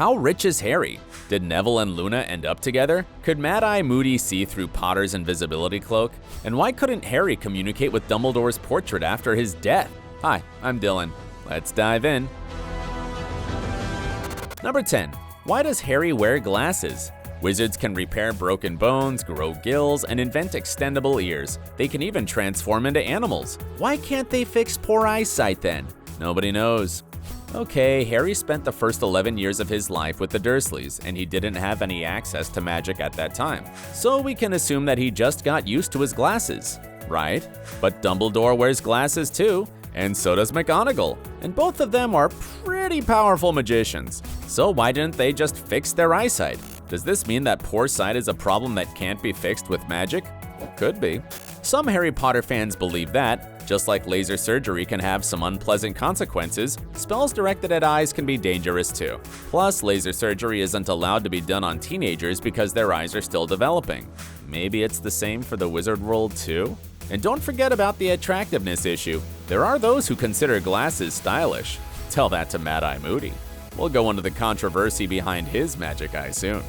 How rich is Harry? Did Neville and Luna end up together? Could Mad-Eye Moody see through Potter's invisibility cloak? And why couldn't Harry communicate with Dumbledore's portrait after his death? Hi, I'm Dylan. Let's dive in. Number 10. Why does Harry wear glasses? Wizards can repair broken bones, grow gills, and invent extendable ears. They can even transform into animals. Why can't they fix poor eyesight then? Nobody knows. Okay, Harry spent the first 11 years of his life with the Dursleys, and he didn't have any access to magic at that time. So we can assume that he just got used to his glasses, right? But Dumbledore wears glasses too, and so does McGonagall, and both of them are pretty powerful magicians. So why didn't they just fix their eyesight? Does this mean that poor sight is a problem that can't be fixed with magic? Could be. Some Harry Potter fans believe that, just like laser surgery can have some unpleasant consequences, spells directed at eyes can be dangerous too. Plus, laser surgery isn't allowed to be done on teenagers because their eyes are still developing. Maybe it's the same for the wizard world too? And don't forget about the attractiveness issue. There are those who consider glasses stylish. Tell that to Mad-Eye Moody. We'll go into the controversy behind his magic eye soon.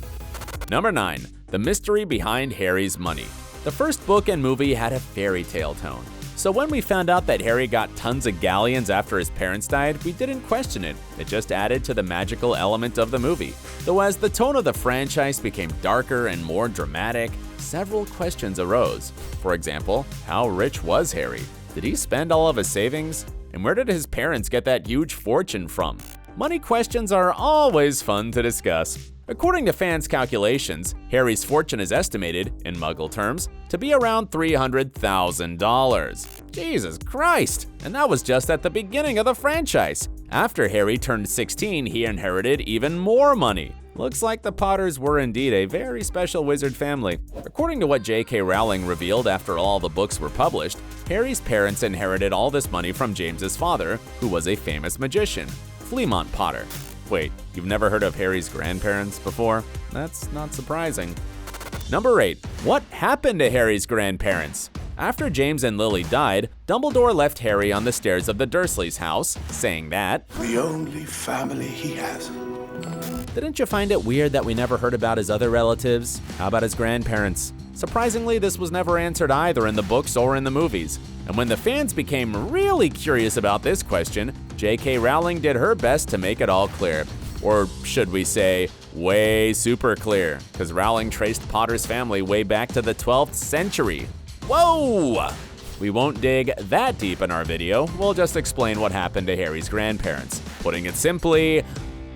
Number 9. The mystery behind Harry's money. The first book and movie had a fairy tale tone. So when we found out that Harry got tons of galleons after his parents died, we didn't question it. It just added to the magical element of the movie. Though as the tone of the franchise became darker and more dramatic, several questions arose. For example, how rich was Harry? Did he spend all of his savings? And where did his parents get that huge fortune from? Money questions are always fun to discuss. According to fans' calculations, Harry's fortune is estimated, in Muggle terms, to be around $300,000. Jesus Christ! And that was just at the beginning of the franchise. After Harry turned 16, he inherited even more money. Looks like the Potters were indeed a very special wizard family. According to what JK Rowling revealed after all the books were published, Harry's parents inherited all this money from James's father, who was a famous magician, Fleamont Potter. Wait, you've never heard of Harry's grandparents before? That's not surprising. Number 8. What happened to Harry's grandparents? After James and Lily died, Dumbledore left Harry on the stairs of the Dursleys' house, saying that, "The only family he has." Didn't you find it weird that we never heard about his other relatives? How about his grandparents? Surprisingly, this was never answered either in the books or in the movies. And when the fans became really curious about this question, JK Rowling did her best to make it all clear. Or should we say, way super clear, because Rowling traced Potter's family way back to the 12th century. Whoa! We won't dig that deep in our video, we'll just explain what happened to Harry's grandparents. Putting it simply,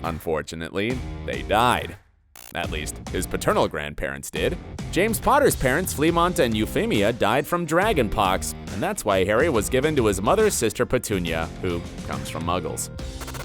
unfortunately, they died. At least, his paternal grandparents did. James Potter's parents, Fleamont and Euphemia, died from dragonpox, and that's why Harry was given to his mother's sister Petunia, who comes from Muggles.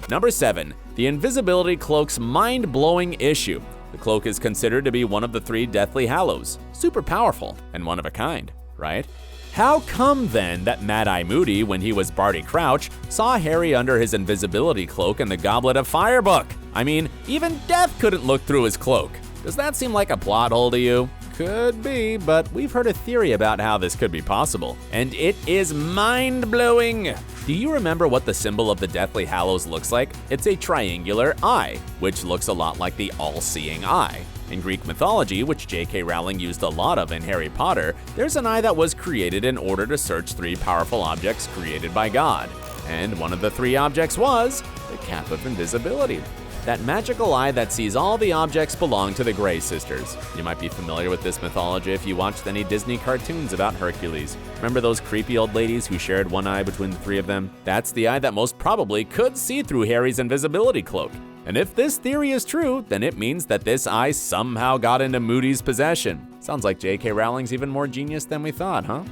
Number 7. The Invisibility Cloaks mind-blowing issue. The cloak is considered to be one of the 3 Deathly Hallows. Super powerful, and one of a kind, right? How come then that Mad-Eye Moody, when he was Barty Crouch, saw Harry under his invisibility cloak in the Goblet of Fire book? I mean, even death couldn't look through his cloak. Does that seem like a plot hole to you? Could be, but we've heard a theory about how this could be possible, and it is mind-blowing. Do you remember what the symbol of the Deathly Hallows looks like? It's a triangular eye, which looks a lot like the all-seeing eye. In Greek mythology, which JK Rowling used a lot of in Harry Potter, there's an eye that was created in order to search 3 powerful objects created by God. And one of the 3 objects was the Cap of Invisibility. That magical eye that sees all the objects belong to the Grey sisters. You might be familiar with this mythology if you watched any Disney cartoons about Hercules. Remember those creepy old ladies who shared one eye between the 3 of them? That's the eye that most probably could see through Harry's invisibility cloak. And if this theory is true, then it means that this eye somehow got into Moody's possession. Sounds like JK Rowling's even more genius than we thought, huh?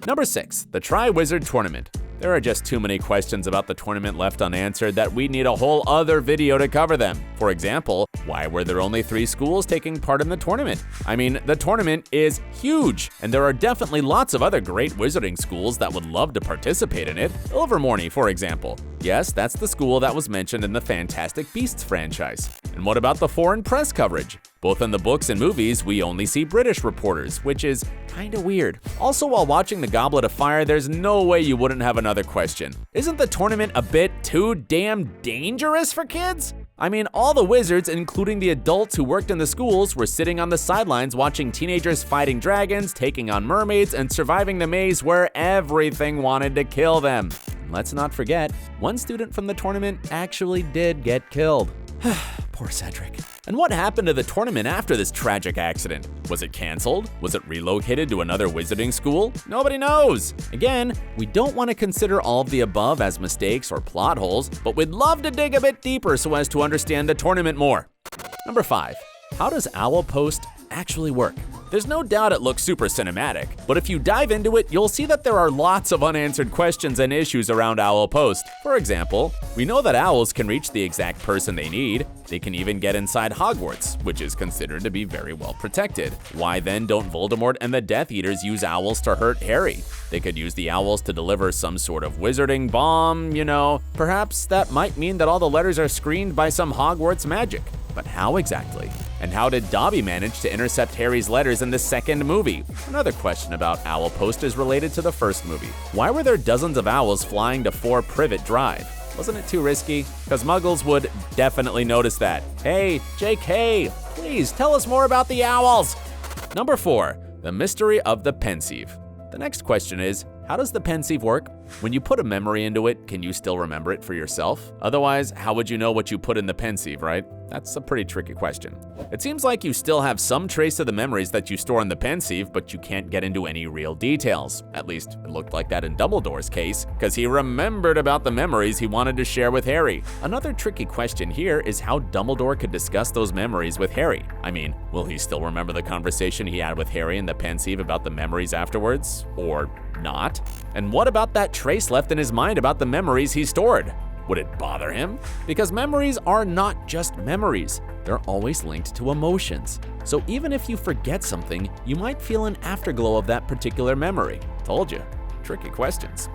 Number 6. The Triwizard Tournament. There are just too many questions about the tournament left unanswered that we need a whole other video to cover them. For example, why were there only 3 schools taking part in the tournament? I mean, the tournament is huge, and there are definitely lots of other great wizarding schools that would love to participate in it. Ilvermorny, for example. Yes, that's the school that was mentioned in the Fantastic Beasts franchise. And what about the foreign press coverage? Both in the books and movies, we only see British reporters, which is kinda weird. Also, while watching the Goblet of Fire, there's no way you wouldn't have another question. Isn't the tournament a bit too damn dangerous for kids? I mean, all the wizards, including the adults who worked in the schools, were sitting on the sidelines watching teenagers fighting dragons, taking on mermaids, and surviving the maze where everything wanted to kill them. And let's not forget, one student from the tournament actually did get killed. Poor Cedric. And what happened to the tournament after this tragic accident? Was it canceled? Was it relocated to another wizarding school? Nobody knows. Again, we don't want to consider all of the above as mistakes or plot holes, but we'd love to dig a bit deeper so as to understand the tournament more. Number 5. How does Owl Post actually work? There's no doubt it looks super cinematic, but if you dive into it, you'll see that there are lots of unanswered questions and issues around Owl Post. For example, we know that owls can reach the exact person they need. They can even get inside Hogwarts, which is considered to be very well protected. Why then don't Voldemort and the Death Eaters use owls to hurt Harry? They could use the owls to deliver some sort of wizarding bomb, you know. Perhaps that might mean that all the letters are screened by some Hogwarts magic. But how exactly? And how did Dobby manage to intercept Harry's letters in the second movie? Another question about Owl Post is related to the first movie. Why were there dozens of owls flying to 4 Privet Drive? Wasn't it too risky? Because Muggles would definitely notice that. Hey, JK, please tell us more about the owls. Number 4, the mystery of the pensive. The next question is, how does the pensive work? When you put a memory into it, can you still remember it for yourself? Otherwise, how would you know what you put in the pensive, right? That's a pretty tricky question. It seems like you still have some trace of the memories that you store in the pensive, but you can't get into any real details. At least, it looked like that in Dumbledore's case, because he remembered about the memories he wanted to share with Harry. Another tricky question here is how Dumbledore could discuss those memories with Harry. I mean, will he still remember the conversation he had with Harry in the pensive about the memories afterwards? Or not? And what about that trace left in his mind about the memories he stored? Would it bother him? Because memories are not just memories. They're always linked to emotions. So even if you forget something, you might feel an afterglow of that particular memory. Told you. Tricky questions.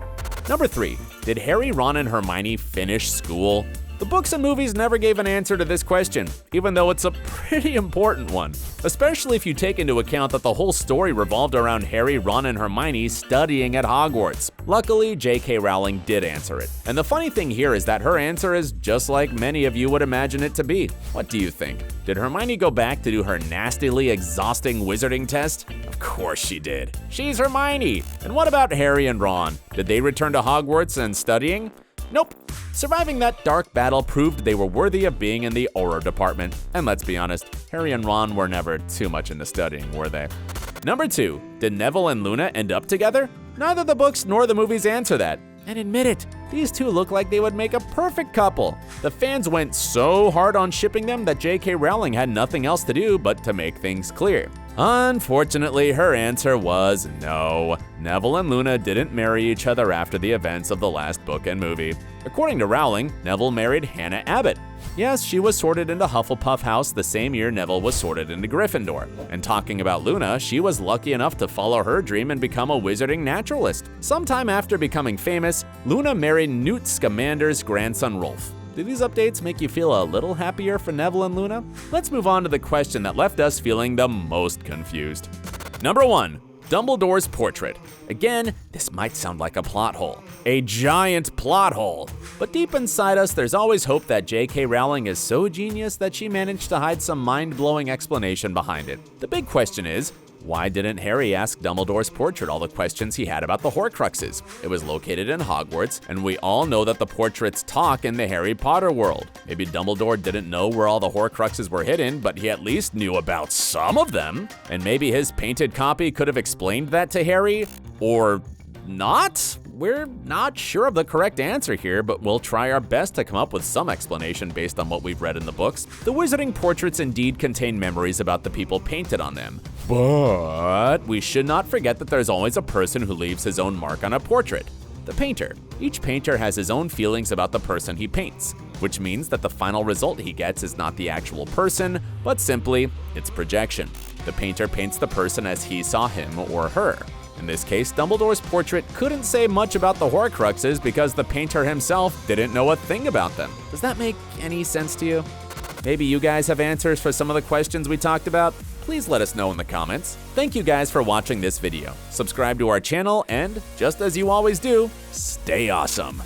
Number 3, did Harry, Ron, and Hermione finish school? The books and movies never gave an answer to this question, even though it's a pretty important one, especially if you take into account that the whole story revolved around Harry, Ron, and Hermione studying at Hogwarts. Luckily, JK Rowling did answer it. And the funny thing here is that her answer is just like many of you would imagine it to be. What do you think? Did Hermione go back to do her nastily exhausting wizarding test? Of course she did. She's Hermione. And what about Harry and Ron? Did they return to Hogwarts and studying? Nope. Surviving that dark battle proved they were worthy of being in the Auror department. And let's be honest, Harry and Ron were never too much into studying, were they? Number 2, did Neville and Luna end up together? Neither the books nor the movies answer that. And admit it, these two look like they would make a perfect couple. The fans went so hard on shipping them that JK Rowling had nothing else to do but to make things clear. Unfortunately, her answer was no. Neville and Luna didn't marry each other after the events of the last book and movie. According to Rowling, Neville married Hannah Abbott. Yes, she was sorted into Hufflepuff House the same year Neville was sorted into Gryffindor. And talking about Luna, she was lucky enough to follow her dream and become a wizarding naturalist. Sometime after becoming famous, Luna married Newt Scamander's grandson Rolf. Do these updates make you feel a little happier for Neville and Luna? Let's move on to the question that left us feeling the most confused. Number 1, Dumbledore's portrait. Again, this might sound like a plot hole. A giant plot hole. But deep inside us, there's always hope that JK Rowling is so genius that she managed to hide some mind-blowing explanation behind it. The big question is, why didn't Harry ask Dumbledore's portrait all the questions he had about the Horcruxes? It was located in Hogwarts, and we all know that the portraits talk in the Harry Potter world. Maybe Dumbledore didn't know where all the Horcruxes were hidden, but he at least knew about some of them. And maybe his painted copy could have explained that to Harry? Or not? We're not sure of the correct answer here, but we'll try our best to come up with some explanation based on what we've read in the books. The wizarding portraits indeed contain memories about the people painted on them. But we should not forget that there's always a person who leaves his own mark on a portrait. The painter. Each painter has his own feelings about the person he paints, which means that the final result he gets is not the actual person, but simply its projection. The painter paints the person as he saw him or her. In this case, Dumbledore's portrait couldn't say much about the Horcruxes because the painter himself didn't know a thing about them. Does that make any sense to you? Maybe you guys have answers for some of the questions we talked about? Please let us know in the comments. Thank you guys for watching this video. Subscribe to our channel and, just as you always do, stay awesome.